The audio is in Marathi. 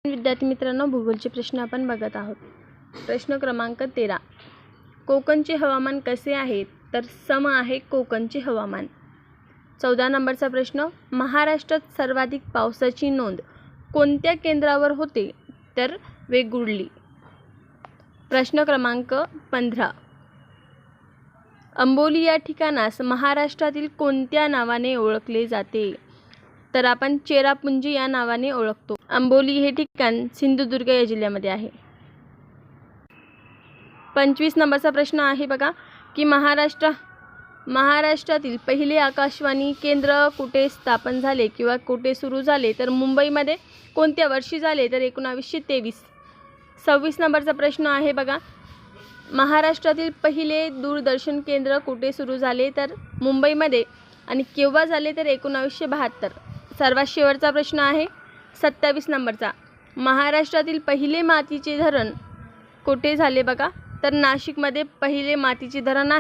विद्यार्थी मित्रांनो, भूगोलचे प्रश्न आपण बघत आहोत. प्रश्न क्रमांक 13. कोकणचे हवामान कसे आहे? तर सम आहे कोकणचे हवामान. 14 नंबरचा प्रश्न, महाराष्ट्रात सर्वाधिक पावसाची नोंद कोणत्या केंद्रावर होते? तर वेंगुर्ला. प्रश्न क्रमांक 15. अंबोली या ठिकाणास महाराष्ट्रातील कोणत्या नावाने ओळखले जाते? तर आपण चेरापुंजी या नावाने ओळखतो. अंबोली हे ठिकाण सिंधुदुर्ग या जिल्ह्यामध्ये आहे. 25 नंबरचा प्रश्न आहे बघा की महाराष्ट्रातील पहिले आकाशवाणी केंद्र कुठे स्थापन झाले किंवा कुठे सुरू झाले? तर मुंबईमध्ये. कोणत्या वर्षी झाले? तर 1923. 26 नंबरचा प्रश्न आहे बघा, महाराष्ट्रातील पहिले दूरदर्शन केंद्र कुठे सुरू झाले? तर मुंबईमध्ये. आणि केव्हा झाले? तर 1972. सर्वात शेवटचा प्रश्न आहे 27 नंबरचा, महाराष्ट्रातील पहिले मातीचे धरण कुठे झाले बघा? तर नाशिकमध्ये पहिले मातीचे धरण आहे.